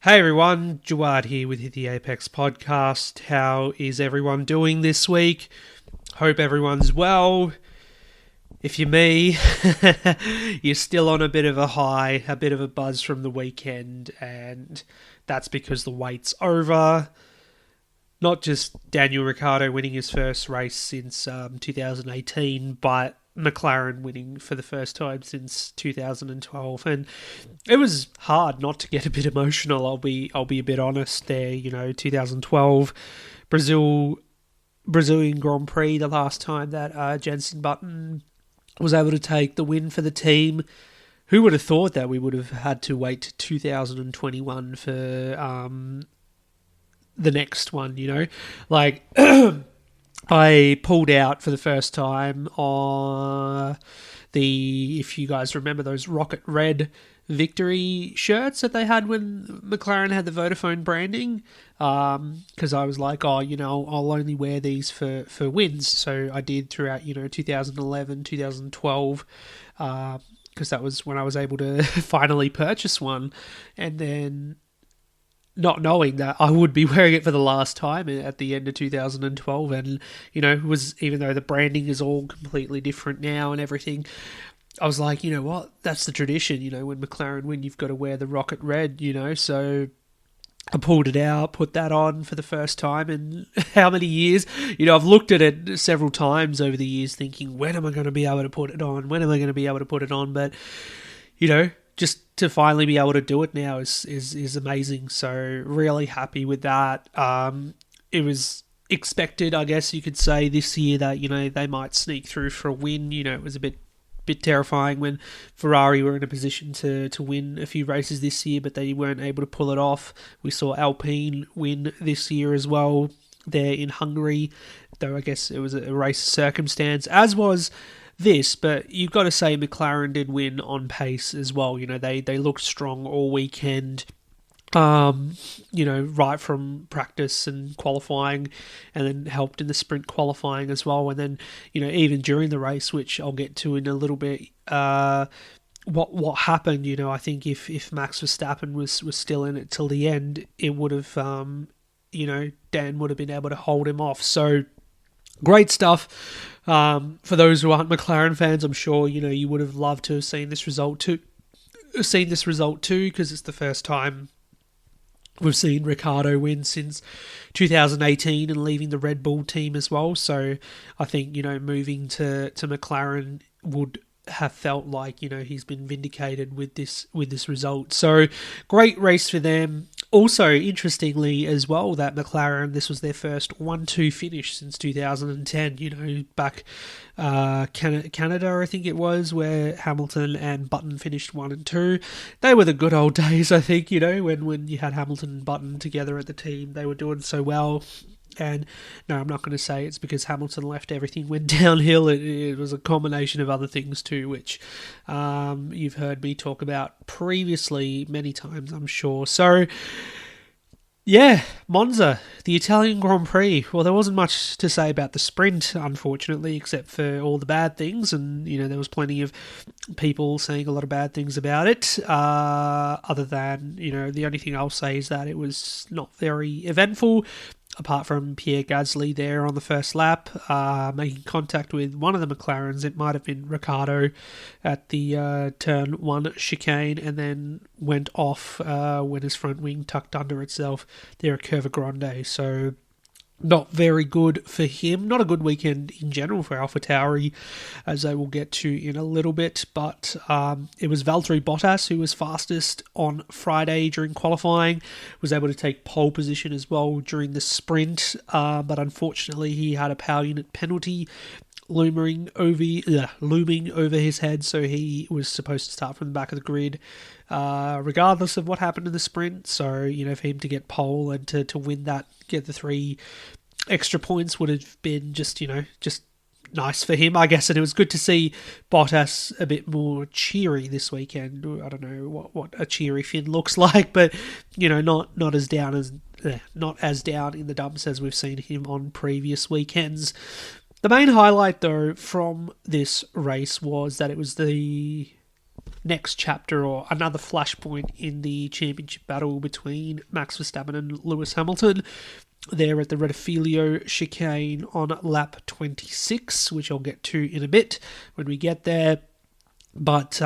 Hey everyone, Jawad here with the Apex podcast. How is everyone doing this week? Hope everyone's well. If you're me, you're still on a bit of a high, a bit of a buzz from the weekend, and that's because the wait's over. Not just Daniel Ricciardo winning his first race since 2018, but McLaren winning for the first time since 2012, and it was hard not to get a bit emotional. I'll be a bit honest there. 2012 Brazilian Grand Prix, the last time that Jenson Button was able to take the win for the team. Who would have thought that we would have had to wait to 2021 for the next one? Like. I pulled out for the first time on if you guys remember those Rocket Red victory shirts that they had when McLaren had the Vodafone branding, because I was like, I'll only wear these for wins. So I did throughout, 2011, 2012, because that was when I was able to finally purchase one, and then not knowing that I would be wearing it for the last time at the end of 2012, and even though the branding is all completely different now and everything, I was like, you know what, that's the tradition. When McLaren win, you've got to wear the Rocket Red. So I pulled it out, put that on for the first time in how many years? I've looked at it several times over the years, thinking, when am I going to be able to put it on? When am I going to be able to put it on? But just to finally be able to do it now is amazing. So really happy with that. It was expected, I guess you could say, this year that they might sneak through for a win. It was a bit terrifying when Ferrari were in a position to win a few races this year, but they weren't able to pull it off. We saw Alpine win this year as well there in Hungary, though I guess it was a race of circumstance, as was this, but you've got to say McLaren did win on pace as well. They looked strong all weekend, right from practice and qualifying, and then helped in the sprint qualifying as well. And then, even during the race, which I'll get to in a little bit, what happened, I think if Max Verstappen was still in it till the end, it would have, Dan would have been able to hold him off. So great stuff. For those who aren't McLaren fans, I'm sure you would have loved to have seen this result too, because it's the first time we've seen Ricciardo win since 2018 and leaving the Red Bull team as well. So I think moving to McLaren would have felt like he's been vindicated with this result. So great race for them. Also, interestingly as well, that McLaren, this was their first 1-2 finish since 2010, back Canada, I think it was, where Hamilton and Button finished 1 and 2. They were the good old days, I think, when you had Hamilton and Button together at the team. They were doing so well. And no, I'm not going to say it's because Hamilton left, everything went downhill. It was a combination of other things too, which you've heard me talk about previously many times, I'm sure. So, yeah, Monza, the Italian Grand Prix. Well, there wasn't much to say about the sprint, unfortunately, except for all the bad things. And, there was plenty of people saying a lot of bad things about it. Other than, the only thing I'll say is that it was not very eventful, apart from Pierre Gasly there on the first lap, making contact with one of the McLarens. It might have been Ricciardo at the turn 1 chicane, and then went off when his front wing tucked under itself there at Curva Grande. So not very good for him. Not a good weekend in general for AlphaTauri, as I will get to in a little bit. But it was Valtteri Bottas who was fastest on Friday during qualifying. Was able to take pole position as well during the sprint. But unfortunately, he had a power unit penalty looming over his head, so he was supposed to start from the back of the grid regardless of what happened in the sprint. So for him to get pole and to win that, get the 3 extra points, would have been just nice for him, I guess. And it was good to see Bottas a bit more cheery this weekend. I don't know what a cheery Finn looks like, but not as down in the dumps as we've seen him on previous weekends. The main highlight, though, from this race was that it was the next chapter or another flashpoint in the championship battle between Max Verstappen and Lewis Hamilton. There at the Rettifilio chicane on lap 26, which I'll get to in a bit when we get there. But,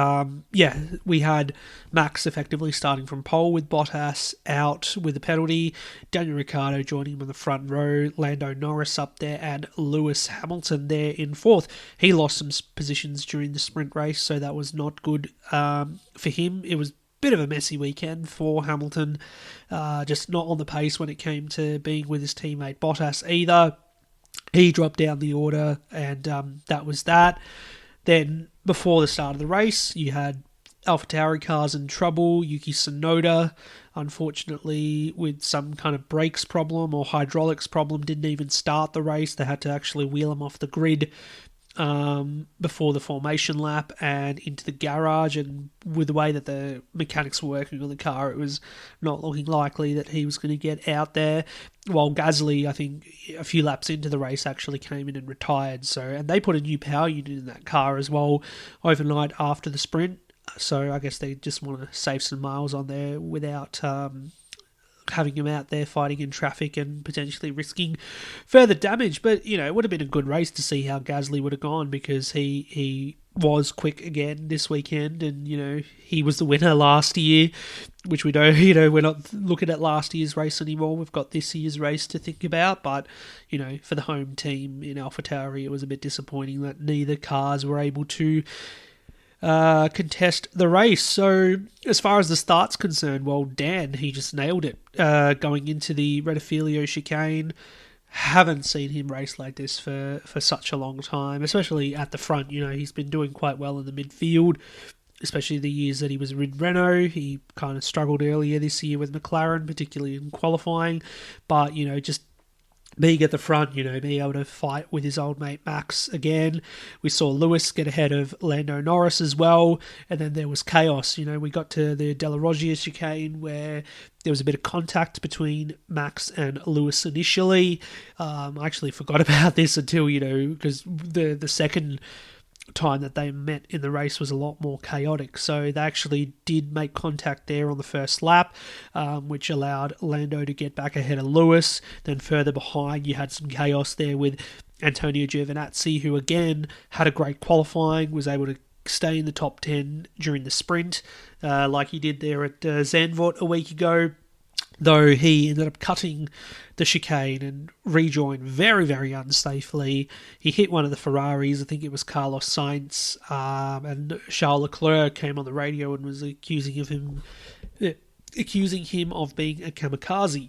we had Max effectively starting from pole with Bottas out with the penalty, Daniel Ricciardo joining him on the front row, Lando Norris up there, and Lewis Hamilton there in fourth. He lost some positions during the sprint race, so that was not good for him. It was a bit of a messy weekend for Hamilton, just not on the pace when it came to being with his teammate Bottas either. He dropped down the order, and that was that. Then, before the start of the race, you had AlphaTauri cars in trouble. Yuki Tsunoda, unfortunately, with some kind of brakes problem or hydraulics problem, didn't even start the race. They had to actually wheel him off the grid before the formation lap and into the garage. And with the way that the mechanics were working on the car, it was not looking likely that he was going to get out there. While Gasly, I think, a few laps into the race, actually came in and retired. And they put a new power unit in that car as well overnight after the sprint. So I guess they just want to save some miles on there without having him out there fighting in traffic and potentially risking further damage. But, it would have been a good race to see how Gasly would have gone, because he was quick again this weekend, and, he was the winner last year, which we don't, we're not looking at last year's race anymore. We've got this year's race to think about. But, for the home team in AlphaTauri, it was a bit disappointing that neither cars were able to contest the race. So as far as the start's concerned, well, Dan, he just nailed it going into the Rettifilio chicane. Haven't seen him race like this for such a long time, especially at the front. He's been doing quite well in the midfield, especially the years that he was in Renault. He kind of struggled earlier this year with McLaren, particularly in qualifying, but just being at the front, being able to fight with his old mate Max again. We saw Lewis get ahead of Lando Norris as well, and then there was chaos. We got to the Della Roggia chicane where there was a bit of contact between Max and Lewis initially. I actually forgot about this until, because the second time that they met in the race was a lot more chaotic. So they actually did make contact there on the first lap, which allowed Lando to get back ahead of Lewis. Then further behind, you had some chaos there with Antonio Giovinazzi, who again had a great qualifying, was able to stay in the top 10 during the sprint, like he did there at Zandvoort a week ago. Though he ended up cutting the chicane and rejoined very, very unsafely. He hit one of the Ferraris, I think it was Carlos Sainz, and Charles Leclerc came on the radio and was accusing him of being a kamikaze.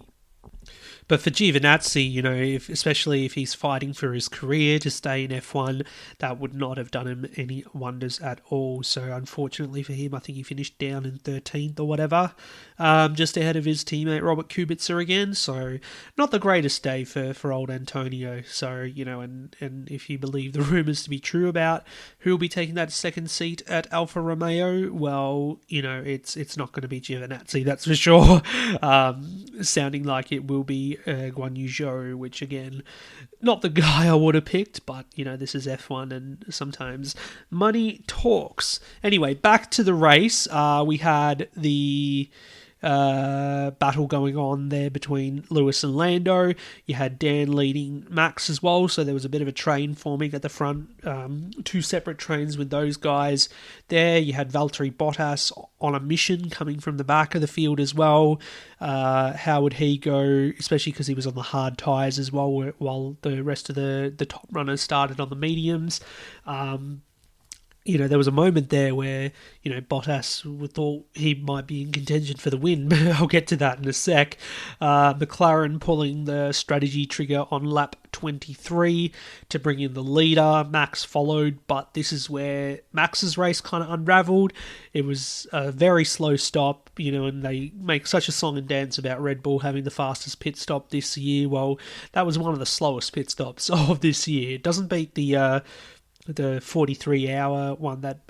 But for Giovinazzi, especially if he's fighting for his career to stay in F1, that would not have done him any wonders at all. So unfortunately for him, I think he finished down in 13th or whatever, just ahead of his teammate Robert Kubica again. So not the greatest day for old Antonio. So, and if you believe the rumours to be true about who will be taking that second seat at Alfa Romeo, well, it's not going to be Giovinazzi, that's for sure. Sounding like it will be Guan Yu Zhou, which again, not the guy I would have picked, but this is F1 and sometimes money talks. Anyway, back to the race. We had the battle going on there between Lewis and Lando. You had Dan leading Max as well, so there was a bit of a train forming at the front, two separate trains with those guys there. You had Valtteri Bottas on a mission coming from the back of the field as well. How would he go, especially because he was on the hard tyres as well, while the rest of the top runners started on the mediums. There was a moment there where, Bottas thought he might be in contention for the win. I'll get to that in a sec. McLaren pulling the strategy trigger on lap 23 to bring in the leader. Max followed, but this is where Max's race kind of unravelled. It was a very slow stop, and they make such a song and dance about Red Bull having the fastest pit stop this year. Well, that was one of the slowest pit stops of this year. It doesn't beat the 43-hour one that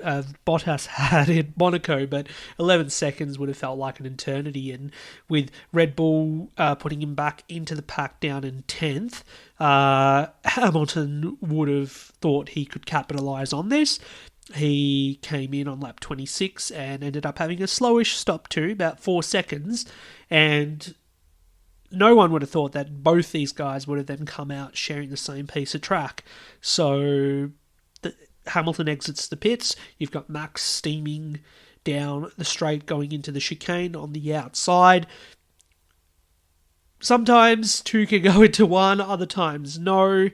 Bottas had in Monaco, but 11 seconds would have felt like an eternity. And with Red Bull putting him back into the pack down in 10th, Hamilton would have thought he could capitalise on this. He came in on lap 26 and ended up having a slowish stop too, about 4 seconds, and no one would have thought that both these guys would have then come out sharing the same piece of track. So Hamilton exits the pits. You've got Max steaming down the straight going into the chicane on the outside. Sometimes two can go into one, other times no.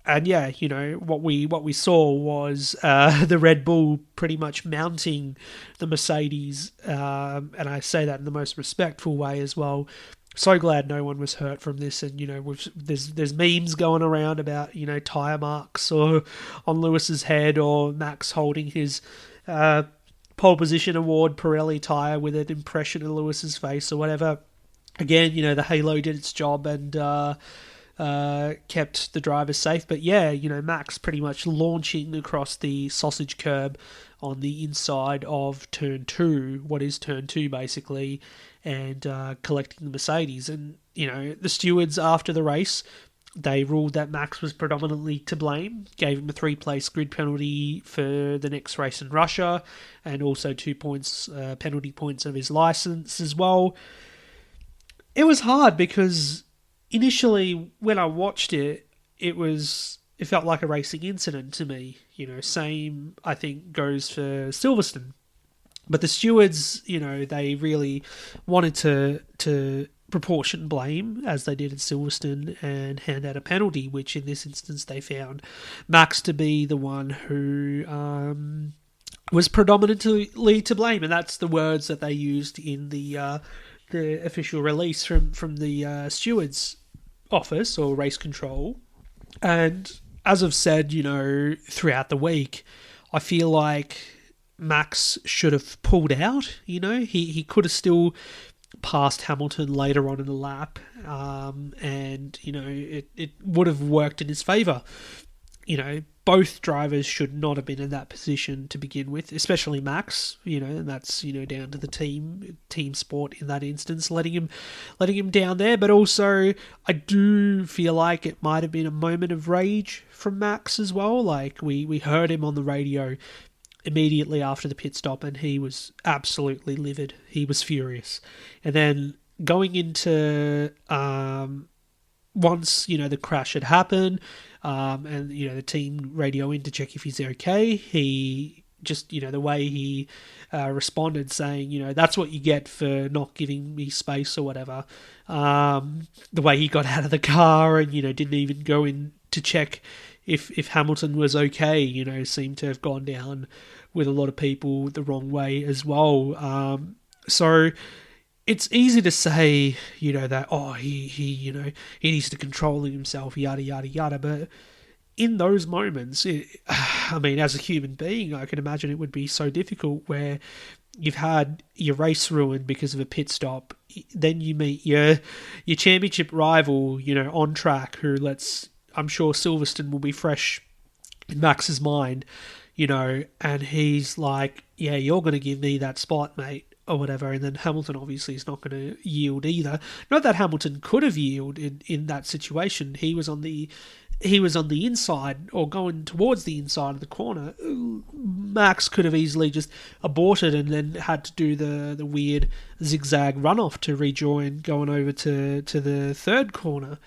And yeah, what we saw was the Red Bull pretty much mounting the Mercedes, and I say that in the most respectful way as well. So glad no one was hurt from this, and there's memes going around about tire marks or on Lewis's head, or Max holding his pole position award Pirelli tire with an impression of Lewis's face or whatever. Again, the halo did its job and kept the drivers safe. But yeah, Max pretty much launching across the sausage curb on the inside of turn 2, what is turn 2 basically, and collecting the Mercedes. And, the stewards after the race, they ruled that Max was predominantly to blame, gave him a 3-place grid penalty for the next race in Russia, and also 2 points, penalty points of his license as well. It was hard because initially when I watched it, it felt like a racing incident to me. Same I think goes for Silverstone. But the stewards, they really wanted to proportion blame, as they did at Silverstone, and hand out a penalty, which in this instance they found Max to be the one who was predominantly to blame, and that's the words that they used in the official release from the stewards' office or race control. And as I've said, throughout the week, I feel like Max should have pulled out. He could have still passed Hamilton later on in the lap, and it would have worked in his favour. Both drivers should not have been in that position to begin with, especially Max, and that's, down to the team sport in that instance, letting him down there. But also, I do feel like it might have been a moment of rage from Max as well. Like, we heard him on the radio immediately after the pit stop, and he was absolutely livid. He was furious. And then going into, once, the crash had happened, and the team radio in to check if he's okay, he just, the way he responded, saying, that's what you get for not giving me space or whatever. The way he got out of the car and didn't even go in to check if Hamilton was okay, seemed to have gone down with a lot of people the wrong way as well. So it's easy to say, that, he needs to control himself, yada, yada, yada. But in those moments, as a human being, I can imagine it would be so difficult where you've had your race ruined because of a pit stop. Then you meet your championship rival, on track, who I'm sure Silverstone will be fresh in Max's mind, and he's like, yeah, you're going to give me that spot, mate, or whatever. And then Hamilton obviously is not going to yield either. Not that Hamilton could have yielded in that situation. He was on the inside, or going towards the inside of the corner. Max could have easily just aborted and then had to do the weird zigzag runoff to rejoin going over to the third corner.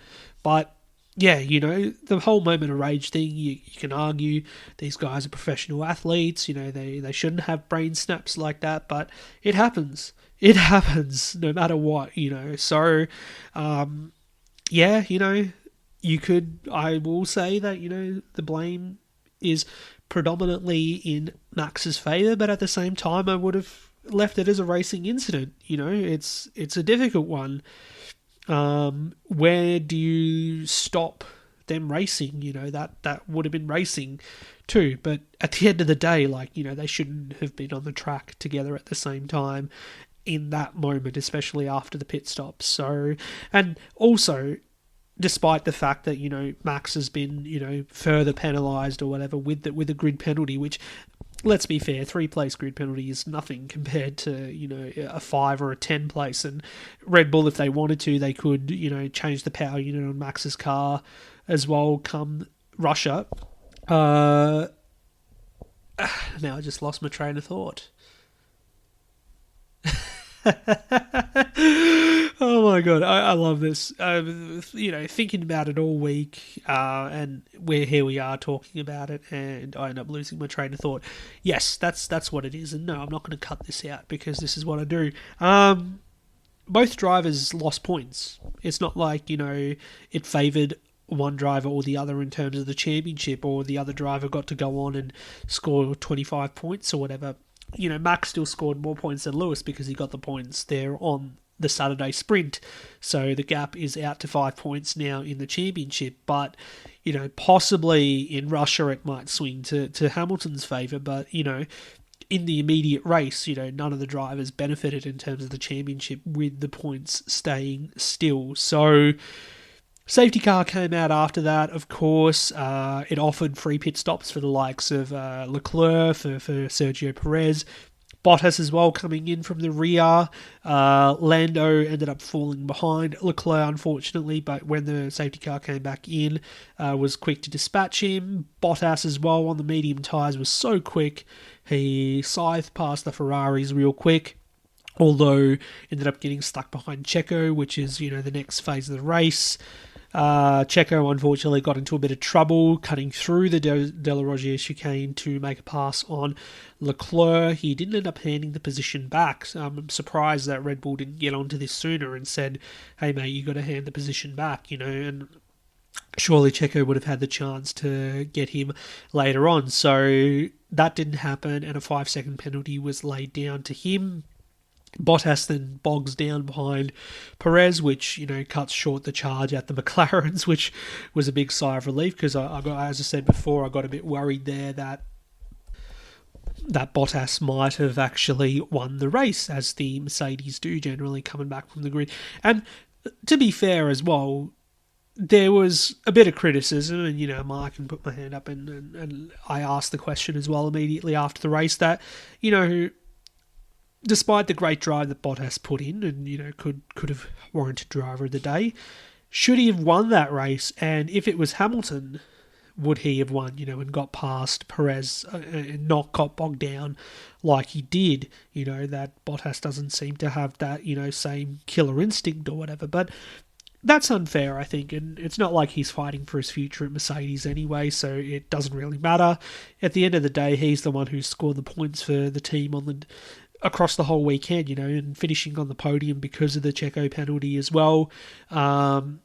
But yeah, the whole moment of rage thing, you can argue these guys are professional athletes, they shouldn't have brain snaps like that, but it happens. It happens no matter what, So, yeah, I will say that, the blame is predominantly in Max's favour, but at the same time, I would have left it as a racing incident. It's a difficult one. Where do you stop them racing? That would have been racing too. But at the end of the day, they shouldn't have been on the track together at the same time in that moment, especially after the pit stop. So, and also, despite the fact that, Max has been, further penalised or whatever with the grid penalty, which, let's be fair, 3-place grid penalty is nothing compared to, a 5 or a 10 place. And Red Bull, if they wanted to, they could, change the power unit on Max's car as well come Russia. Now I just lost my train of thought. Oh my god, I love this. Thinking about it all week, and here we are talking about it, and I end up losing my train of thought. Yes, that's what it is, and no, I'm not going to cut this out because this is what I do. Both drivers lost points. It's not like it favoured one driver or the other in terms of the championship, or the other driver got to go on and score 25 points or whatever. Max still scored more points than Lewis because he got the points there on the Saturday sprint. So the gap is out to 5 points now in the championship. But, possibly in Russia it might swing to Hamilton's favour. But, in the immediate race, none of the drivers benefited in terms of the championship with the points staying still. So safety car came out after that, of course. It offered free pit stops for the likes of Leclerc, for Sergio Perez. Bottas as well coming in from the rear. Lando ended up falling behind Leclerc, unfortunately, but when the safety car came back in, was quick to dispatch him. Bottas as well on the medium tyres was so quick. He scythed past the Ferraris real quick, although ended up getting stuck behind Checo, which is, the next phase of the race. Checo unfortunately got into a bit of trouble cutting through the De La Rosière chicane to make a pass on Leclerc. He didn't end up handing the position back. I'm surprised that Red Bull didn't get onto this sooner and said, hey mate, you got to hand the position back, and surely Checo would have had the chance to get him later on. So that didn't happen, and a 5-second penalty was laid down to him. Bottas then bogs down behind Perez, which, cuts short the charge at the McLarens, which was a big sigh of relief because I got, as I said before, I got a bit worried there that Bottas might have actually won the race, as the Mercedes do generally coming back from the grid. And to be fair as well, there was a bit of criticism, and Mark can put my hand up, and I asked the question as well immediately after the race that, despite the great drive that Bottas put in and, could have warranted driver of the day, should he have won that race? And if it was Hamilton, would he have won, and got past Perez and not got bogged down like he did? That Bottas doesn't seem to have that, same killer instinct or whatever. But that's unfair, I think, and it's not like he's fighting for his future at Mercedes anyway, so it doesn't really matter. At the end of the day, he's the one who scored the points for the team across the whole weekend, and finishing on the podium because of the Checo penalty as well. And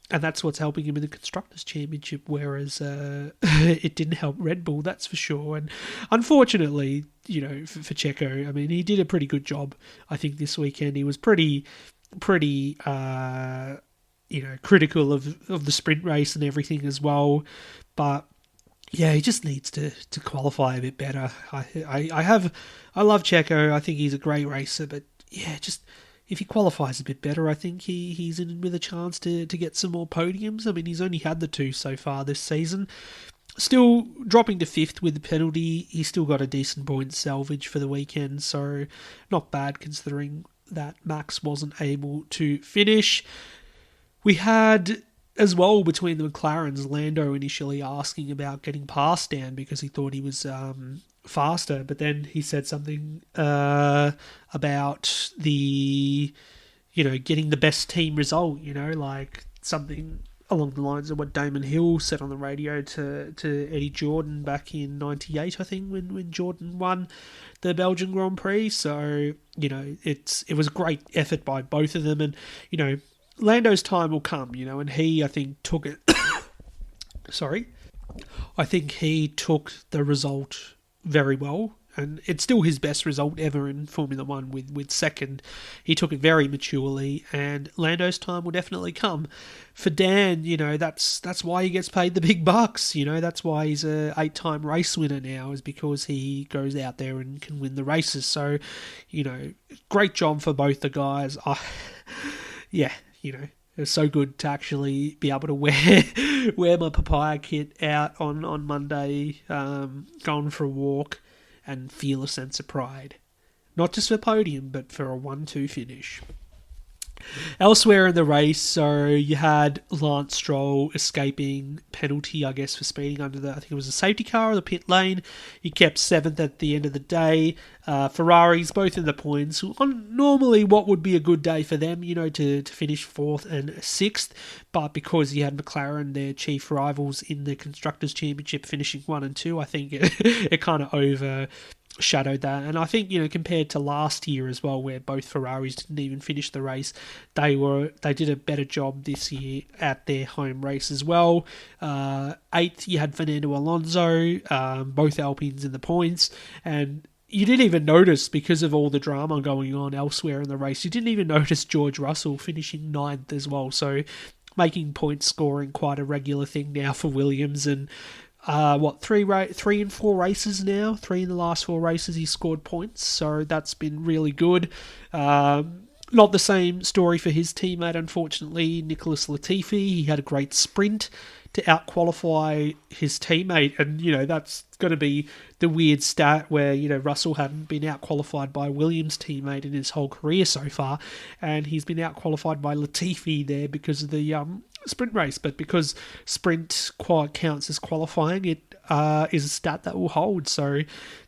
that's what's helping him in the Constructors' Championship, whereas it didn't help Red Bull, that's for sure. And unfortunately, for Checo, I mean, he did a pretty good job, I think, this weekend. He was pretty critical of the sprint race and everything as well. But yeah, he just needs to qualify a bit better. I love Checo. I think he's a great racer, but yeah, just if he qualifies a bit better, I think he's in with a chance to get some more podiums. I mean, he's only had the 2 so far this season. Still dropping to 5th with the penalty. He's still got a decent point salvage for the weekend, so not bad considering that Max wasn't able to finish. We had as well, between the McLarens, Lando initially asking about getting past Dan because he thought he was faster, but then he said something about the, getting the best team result, like something along the lines of what Damon Hill said on the radio to Eddie Jordan back in '98, I think, when Jordan won the Belgian Grand Prix. So, it was a great effort by both of them, and, Lando's time will come, and he, I think, took it. Sorry. I think he took the result very well, and it's still his best result ever in Formula One with second. He took it very maturely, and Lando's time will definitely come. For Dan, that's why he gets paid the big bucks. That's why he's a 8-time race winner now, is because he goes out there and can win the races. So, great job for both the guys. It was so good to actually be able to wear my papaya kit out on Monday, going for a walk, and feel a sense of pride. Not just for podium, but for a 1-2 finish. Elsewhere in the race, so you had Lance Stroll escaping penalty, I guess, for speeding under I think it was a safety car or the pit lane. He kept 7th at the end of the day. Ferraris both in the points on normally what would be a good day for them, to finish 4th and 6th. But because you had McLaren, their chief rivals in the Constructors' Championship, finishing 1 and 2, I think it kind of overshadowed that. And I think, compared to last year as well, where both Ferraris didn't even finish the race, they did a better job this year at their home race as well. 8th, you had Fernando Alonso, both Alpines in the points, and you didn't even notice, because of all the drama going on elsewhere in the race, you didn't even notice George Russell finishing 9th as well. So making point scoring quite a regular thing now for Williams. And 3 and 4 races now. 3 in the last 4 races he scored points, so that's been really good. Not the same story for his teammate, unfortunately, Nicholas Latifi. He had a great sprint to out-qualify his teammate, and, that's going to be the weird stat where, Russell hadn't been out-qualified by Williams' teammate in his whole career so far, and he's been out-qualified by Latifi there because of the sprint race. But because sprint counts as qualifying, it is a stat that will hold. So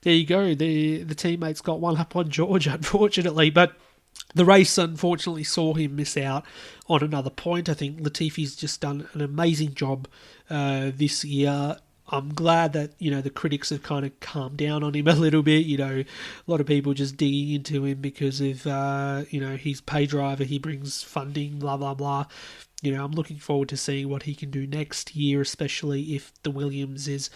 there you go. The teammates got one up on George, unfortunately, but the race unfortunately saw him miss out on another point. I think Latifi's just done an amazing job this year. I'm glad that, the critics have kind of calmed down on him a little bit. A lot of people just digging into him because of, he's pay driver, he brings funding, blah, blah, blah. I'm looking forward to seeing what he can do next year, especially if the Williams is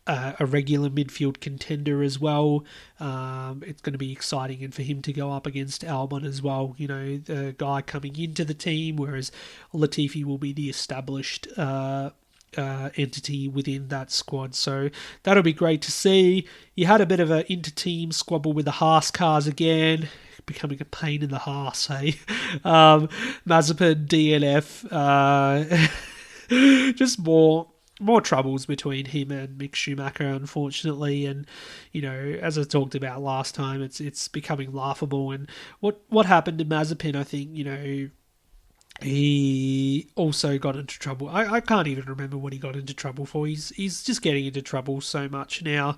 a regular midfield contender as well. It's going to be exciting, and for him to go up against Albon as well, the guy coming into the team, whereas Latifi will be the established entity within that squad. So that'll be great to see. You had a bit of an inter-team squabble with the Haas cars again, becoming a pain in the Haas, hey? Mazepin, DNF, just more troubles between him and Mick Schumacher, unfortunately. And, as I talked about last time, it's becoming laughable. And what happened to Mazepin, I think, he also got into trouble. I can't even remember what he got into trouble for. He's just getting into trouble so much now.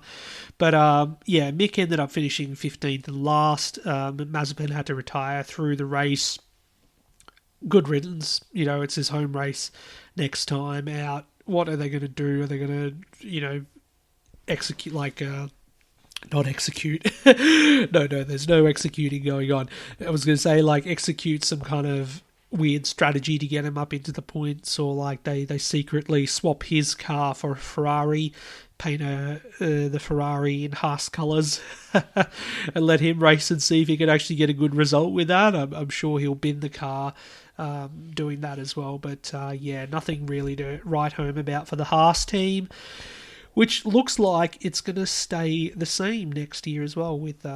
But Mick ended up finishing 15th and last. Mazepin had to retire through the race. Good riddance. It's his home race next time out. What are they going to do? Are they going to, execute not execute. No, there's no executing going on. I was going to say, execute some kind of weird strategy to get him up into the points, or they secretly swap his car for a Ferrari, paint the Ferrari in Haas colours and let him race and see if he can actually get a good result with that. I'm sure he'll bin the car doing that as well. But nothing really to write home about for the Haas team, which looks like it's going to stay the same next year as well. With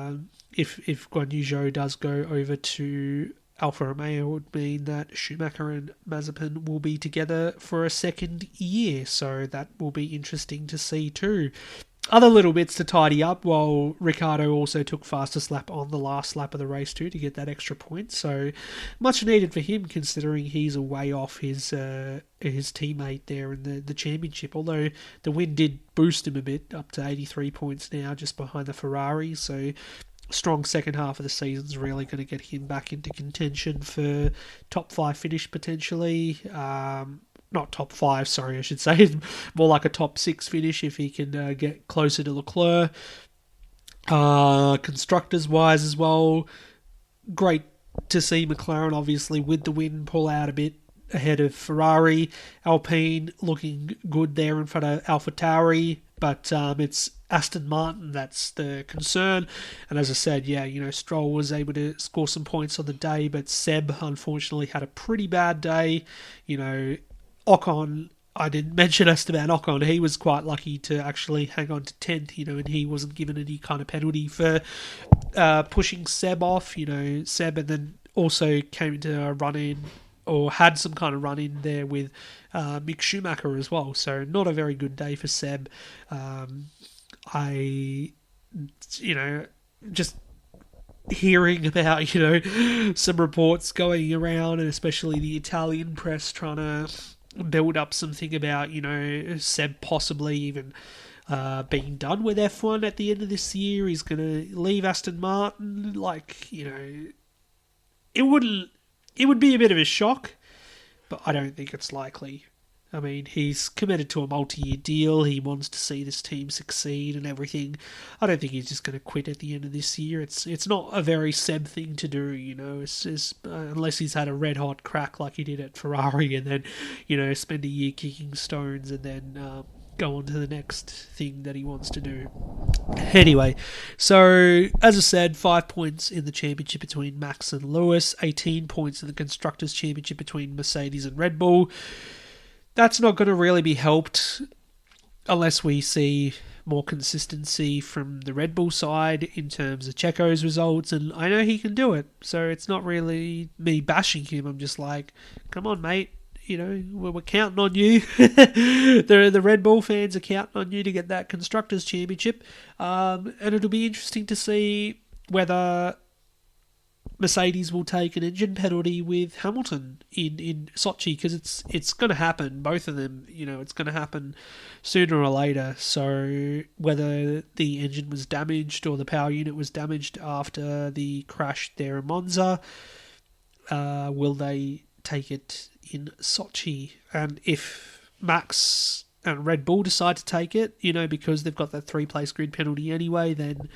if Guan Yu Zhou does go over to Alfa Romeo, would mean that Schumacher and Mazepin will be together for a second year, so that will be interesting to see too. Other little bits to tidy up, while Ricciardo also took fastest lap on the last lap of the race too to get that extra point, so much needed for him considering he's away off his teammate there in the championship, although the win did boost him a bit, up to 83 points now, just behind the Ferrari, so strong second half of the season is really going to get him back into contention for top 5 finish potentially. Not top 5, sorry, I should say. More like a top 6 finish if he can get closer to Leclerc. Constructors-wise as well, great to see McLaren, obviously, with the win, pull out a bit ahead of Ferrari. Alpine looking good there in front of AlphaTauri, but it's Aston Martin that's the concern. And as I said, Stroll was able to score some points on the day, but Seb unfortunately had a pretty bad day. Ocon, I didn't mention Esteban Ocon, he was quite lucky to actually hang on to 10th, and he wasn't given any kind of penalty for pushing Seb off, Seb, and then also came into a run-in, or had some kind of run-in there with Mick Schumacher as well, so not a very good day for Seb. Just hearing about, some reports going around, and especially the Italian press trying to build up something about, Seb possibly even being done with F1 at the end of this year. He's going to leave Aston Martin. It would be a bit of a shock, but I don't think it's likely. I mean, he's committed to a multi-year deal. He wants to see this team succeed and everything. I don't think he's just going to quit at the end of this year. It's not a very Seb thing to do, unless he's had a red-hot crack like he did at Ferrari and then, spend a year kicking stones and then go on to the next thing that he wants to do. Anyway, so as I said, 5 points in the championship between Max and Lewis, 18 points in the Constructors' Championship between Mercedes and Red Bull. That's not going to really be helped unless we see more consistency from the Red Bull side in terms of Checo's results, and I know he can do it, so it's not really me bashing him. I'm just like, come on, mate, we're counting on you. The Red Bull fans are counting on you to get that Constructors' Championship, and it'll be interesting to see whether Mercedes will take an engine penalty with Hamilton in Sochi, because it's going to happen. Both of them, it's going to happen sooner or later. So whether the engine was damaged or the power unit was damaged after the crash there in Monza, will they take it in Sochi? And if Max and Red Bull decide to take it, because they've got that 3-place grid penalty anyway, then,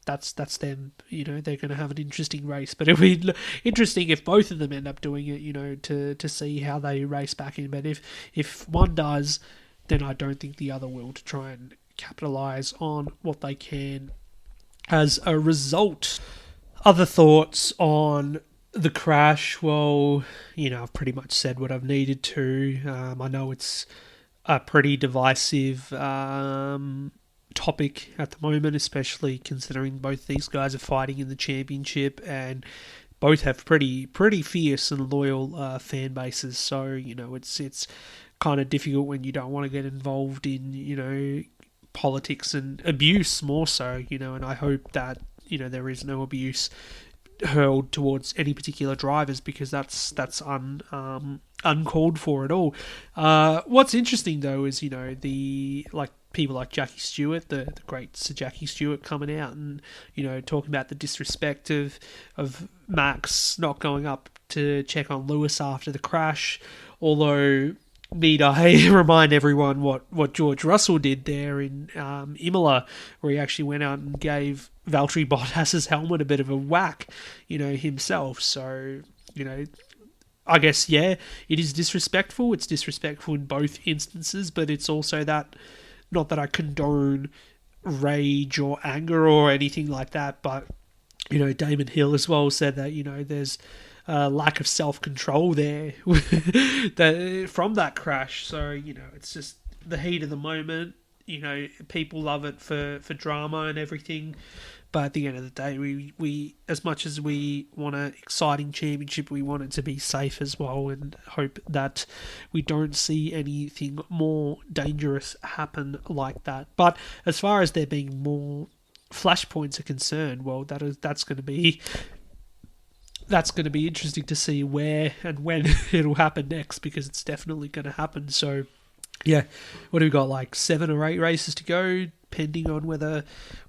that's them. They're going to have an interesting race. But it'll be interesting if both of them end up doing it, to see how they race back in. But if one does, then I don't think the other will, to try and capitalise on what they can as a result. Other thoughts on the crash? Well, I've pretty much said what I've needed to. I know it's a pretty divisive topic at the moment, especially considering both these guys are fighting in the championship and both have pretty fierce and loyal fan bases. So it's kind of difficult when you don't want to get involved in politics and abuse more so. And I hope that there is no abuse hurled towards any particular drivers, because that's uncalled for at all. What's interesting though is people like Jackie Stewart, the great Sir Jackie Stewart, coming out and talking about the disrespect of Max not going up to check on Lewis after the crash. Although, need I remind everyone what George Russell did there in Imola, where he actually went out and gave Valtteri Bottas's helmet a bit of a whack, himself. So, I guess, yeah, it is disrespectful. It's disrespectful in both instances, but it's also that, not that I condone rage or anger or anything like that, but, Damon Hill as well said that, there's a lack of self-control there from that crash. So, it's just the heat of the moment. People love it for drama and everything. But at the end of the day, we as much as we want an exciting championship, we want it to be safe as well, and hope that we don't see anything more dangerous happen like that. But as far as there being more flashpoints are concerned, well, that's going to be interesting to see where and when it'll happen next, because it's definitely going to happen. So, yeah, what do we got, like 7 or 8 races to go, depending on whether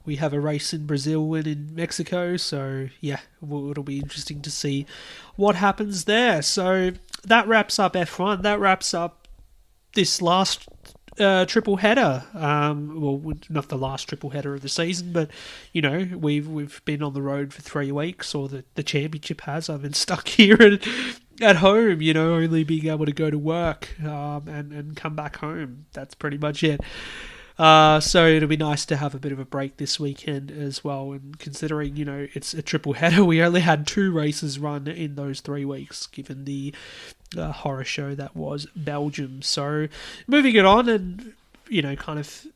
we have a race in Brazil and in Mexico. So, yeah, it'll be interesting to see what happens there. So, that wraps up F1. That wraps up this last triple header. Well, not the last triple header of the season, but we've been on the road for 3 weeks, or the championship has. I've been stuck here at home, only being able to go to work and come back home. That's pretty much it. So it'll be nice to have a bit of a break this weekend as well. And considering, it's a triple header, we only had 2 races run in those 3 weeks, given the horror show that was Belgium. So moving it on and, kind of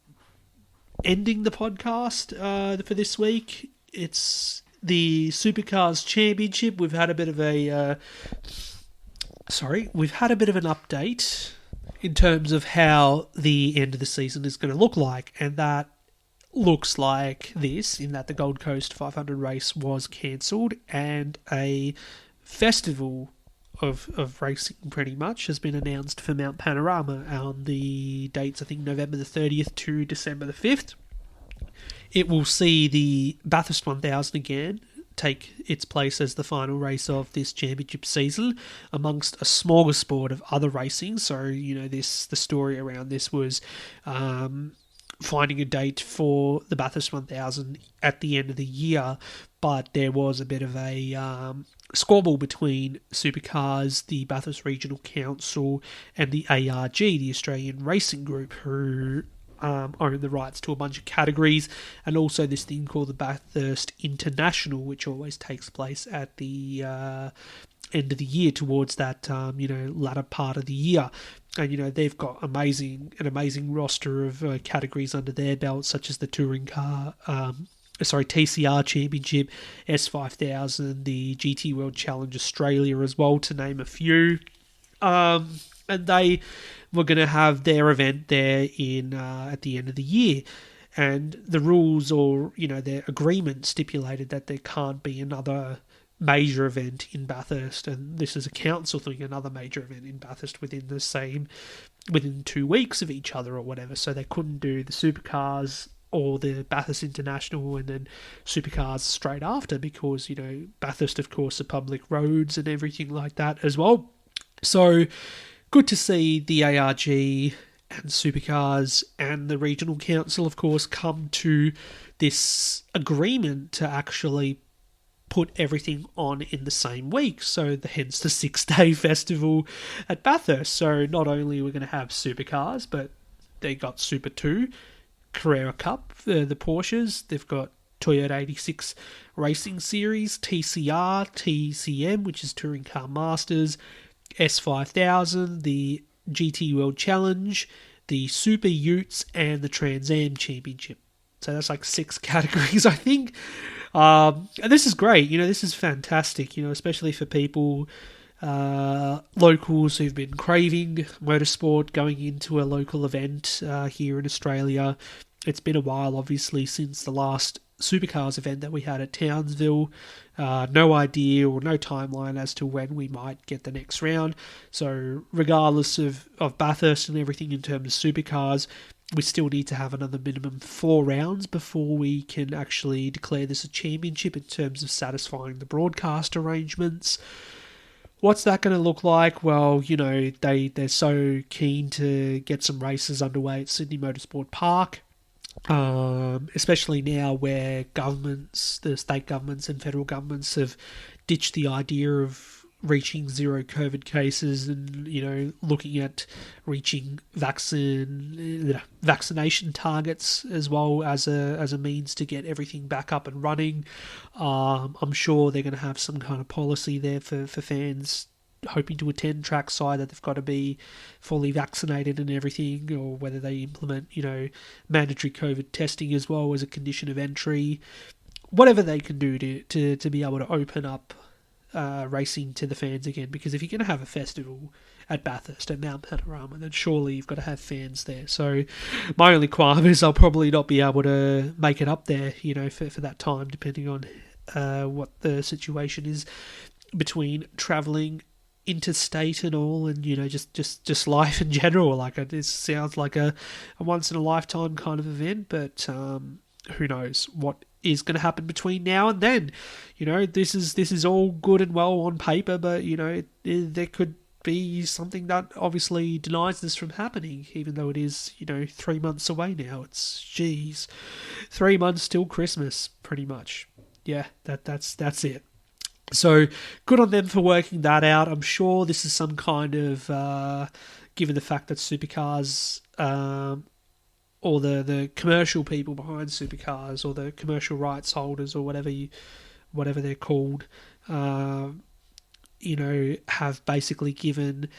ending the podcast for this week, it's the Supercars Championship. We've had a bit of an update in terms of how the end of the season is going to look like, and that looks like this, in that the Gold Coast 500 race was cancelled and a festival of racing pretty much has been announced for Mount Panorama on the dates, I think, November the 30th to December the 5th. It will see the Bathurst 1000 again take its place as the final race of this championship season, amongst a smorgasbord of other racing. So, the story around this was finding a date for the Bathurst 1000 at the end of the year, but there was a bit of a squabble between Supercars, the Bathurst Regional Council, and the ARG, the Australian Racing Group, who own the rights to a bunch of categories, and also this thing called the Bathurst International, which always takes place at the end of the year, towards that latter part of the year. And they've got an amazing roster of categories under their belt, such as the touring car, TCR Championship, S5000, the GT World Challenge Australia as well, to name a few. And they were going to have their event there in at the end of the year. And the rules, or their agreement, stipulated that there can't be another major event in Bathurst, and this is a council thing, another major event in Bathurst within 2 weeks of each other or whatever. So they couldn't do the Supercars or the Bathurst International and then Supercars straight after, because Bathurst, of course, are public roads and everything like that as well. So good to see the ARG and Supercars and the Regional Council, of course, come to this agreement to actually put everything on in the same week. So hence the 6-day festival at Bathurst. So not only are we going to have Supercars, but they got Super 2, Carrera Cup, the Porsches. They've got Toyota 86 Racing Series, TCR, TCM, which is Touring Car Masters, S5000, the GT World Challenge, the Super Utes, and the Trans Am Championship. So that's like 6 categories, I think. And this is great. This is fantastic, especially for people, locals who've been craving motorsport, going into a local event here in Australia. It's been a while, obviously, since the last Supercars event that we had at Townsville. No idea or no timeline as to when we might get the next round. So regardless of Bathurst and everything in terms of Supercars, we still need to have another minimum 4 rounds before we can actually declare this a championship in terms of satisfying the broadcast arrangements. What's that going to look like? Well, they're so keen to get some races underway at Sydney Motorsport Park, especially now where governments, the state governments and federal governments, have ditched the idea of reaching 0 COVID cases and, looking at reaching vaccination targets as well as a means to get everything back up and running. I'm sure they're going to have some kind of policy there for fans hoping to attend trackside, that they've got to be fully vaccinated and everything, or whether they implement, mandatory COVID testing as well as a condition of entry. Whatever they can do to be able to open up racing to the fans again, because if you're going to have a festival at Bathurst, at Mount Panorama, then surely you've got to have fans there. So my only qualm is I'll probably not be able to make it up there, for that time, depending on what the situation is between travelling interstate and all, and just life in general. Like, this sounds like a once in a lifetime kind of event, but who knows what is going to happen between now and then. This is all good and well on paper, but there could be something that obviously denies this from happening, even though it is 3 months away now. It's 3 months till Christmas, pretty much. Yeah, that's it. So good on them for working that out. I'm sure this is some kind of given the fact that Supercars, or the commercial people behind Supercars, or the commercial rights holders, or whatever they're called, have basically given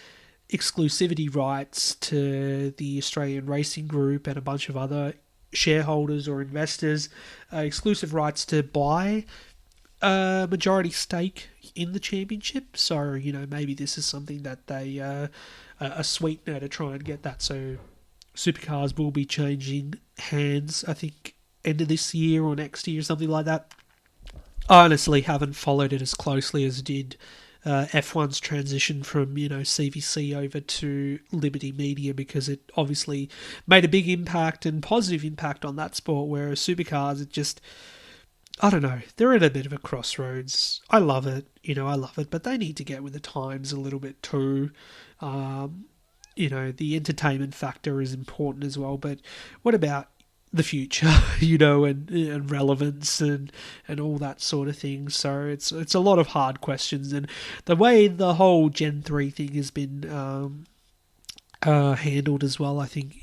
exclusivity rights to the Australian Racing Group and a bunch of other shareholders or investors, exclusive rights to buy a majority stake in the championship. So, maybe this is something that they a sweetener to try and get that. So Supercars will be changing hands, I think, end of this year or next year, something like that. I honestly haven't followed it as closely as did F1's transition from, CVC over to Liberty Media, because it obviously made a big impact and positive impact on that sport, whereas supercars, it just, I don't know, they're at a bit of a crossroads. I love it, but they need to get with the times a little bit too. The entertainment factor is important as well, but what about the future, and relevance and all that sort of thing. So it's a lot of hard questions, and the way the whole Gen 3 thing has been handled as well, I think,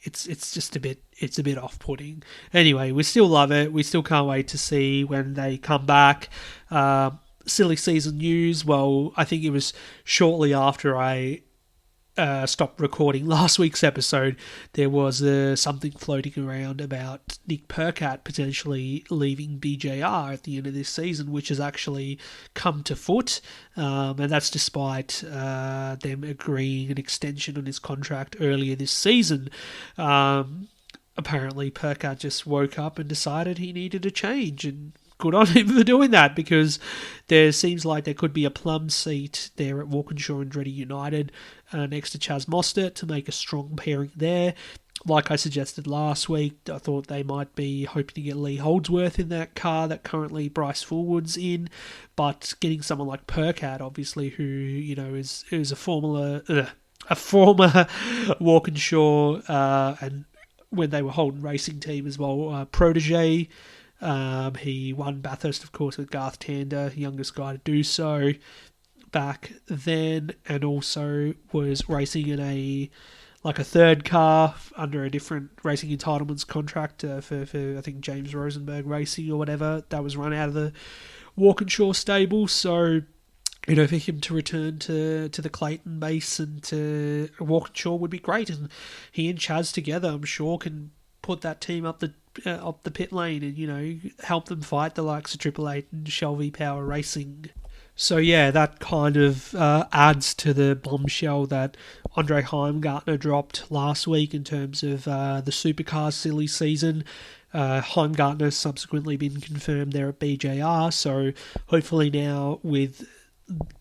it's just a bit off-putting. Anyway, we still love it. We still can't wait to see when they come back. Silly season news. Well, I think it was shortly after I stopped recording last week's episode, there was something floating around about Nick Percat potentially leaving BJR at the end of this season, which has actually come to foot, and that's despite them agreeing an extension on his contract earlier this season. Apparently Percat just woke up and decided he needed a change, and good on him for doing that, because there seems like there could be a plum seat there at Walkinshaw Andretti United next to Chaz Mostert to make a strong pairing there. Like I suggested last week, I thought they might be hoping to get Lee Holdsworth in that car that currently Bryce Fullwood's in, but getting someone like Percat, obviously, who is a former Walkinshaw and when they were Holden Racing Team as well, protege. He won Bathurst, of course, with Garth Tander, youngest guy to do so back then, and also was racing in a third car under a different racing entitlements contract for I think James Rosenberg Racing or whatever, that was run out of the Walkinshaw stable. So, for him to return to the Clayton base and to Walkinshaw would be great, and he and Chaz together, I'm sure, can put that team up the pit lane and, help them fight the likes of Triple Eight and Shelby Power Racing. So yeah, that kind of adds to the bombshell that Andre Heimgartner dropped last week in terms of the supercar silly season. Heimgartner's subsequently been confirmed there at BJR, so hopefully now with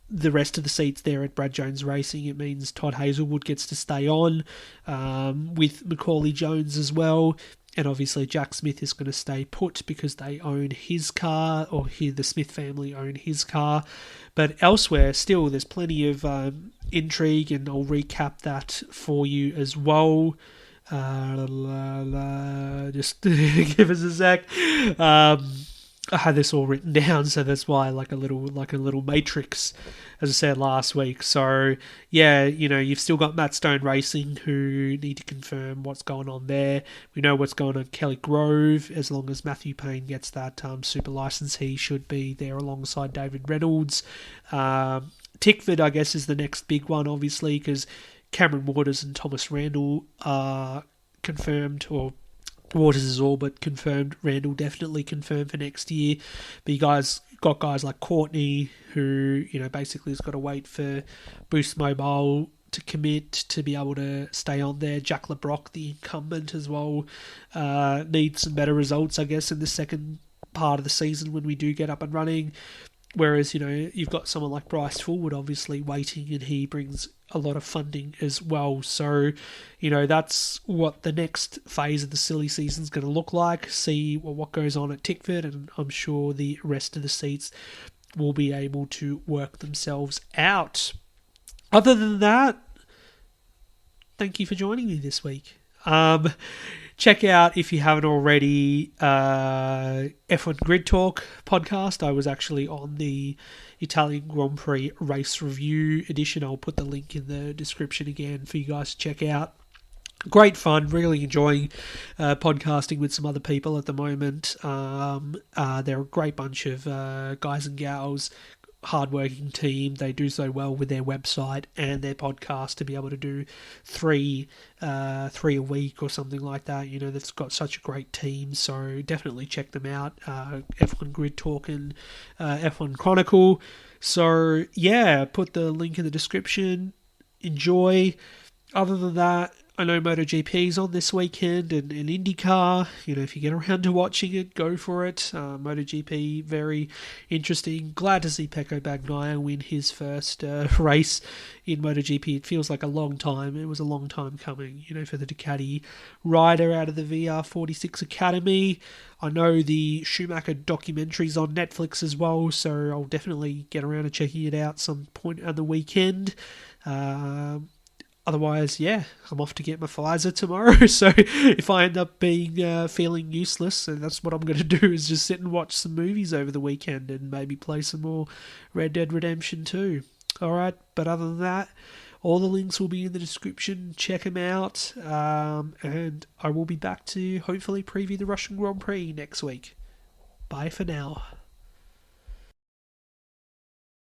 the rest of the seats there at Brad Jones Racing, it means Todd Hazelwood gets to stay on with Macaulay Jones as well. And obviously Jack Smith is going to stay put because they own his car, or the Smith family own his car. But elsewhere, still, there's plenty of intrigue, and I'll recap that for you as well. Just give us a sec. I had this all written down, so that's why like a little matrix, as I said last week. So yeah, you've still got Matt Stone Racing, who need to confirm what's going on there. We know what's going on at Kelly Grove. As long as Matthew Payne gets that super license, he should be there alongside David Reynolds. Tickford, I guess, is the next big one, obviously, because Cameron Waters and Thomas Randall are confirmed, or Waters is all but confirmed. Randall definitely confirmed for next year. But you guys got guys like Courtney, who basically has got to wait for Boost Mobile to commit to be able to stay on there. Jack LeBrock, the incumbent as well, needs some better results, I guess, in the second part of the season when we do get up and running. Whereas, you've got someone like Bryce Fullwood obviously waiting, and he brings a lot of funding as well. So, that's what the next phase of the silly season is going to look like. See what goes on at Tickford, and I'm sure the rest of the seats will be able to work themselves out. Other than that, thank you for joining me this week. Check out, if you haven't already, F1 Grid Talk podcast. I was actually on the Italian Grand Prix race review edition. I'll put the link in the description again for you guys to check out. Great fun, really enjoying podcasting with some other people at the moment. They're a great bunch of guys and gals, hardworking team. They do so well with their website and their podcast to be able to do three a week or something like that. They've got such a great team, so definitely check them out. F1 Grid Talk and F1 Chronicle. So yeah, put the link in the description. Enjoy. Other than that, I know MotoGP's on this weekend and IndyCar. If you get around to watching it, go for it. MotoGP, very interesting. Glad to see Pecco Bagnaia win his first race in MotoGP. It feels like a long time. It was a long time coming, for the Ducati rider out of the VR46 Academy. I know the Schumacher documentary's on Netflix as well, so I'll definitely get around to checking it out some point on the weekend. Otherwise, yeah, I'm off to get my Pfizer tomorrow. So if I end up feeling useless, and that's what I'm going to do, is just sit and watch some movies over the weekend and maybe play some more Red Dead Redemption 2. All right, but other than that, all the links will be in the description. Check them out, and I will be back to hopefully preview the Russian Grand Prix next week. Bye for now.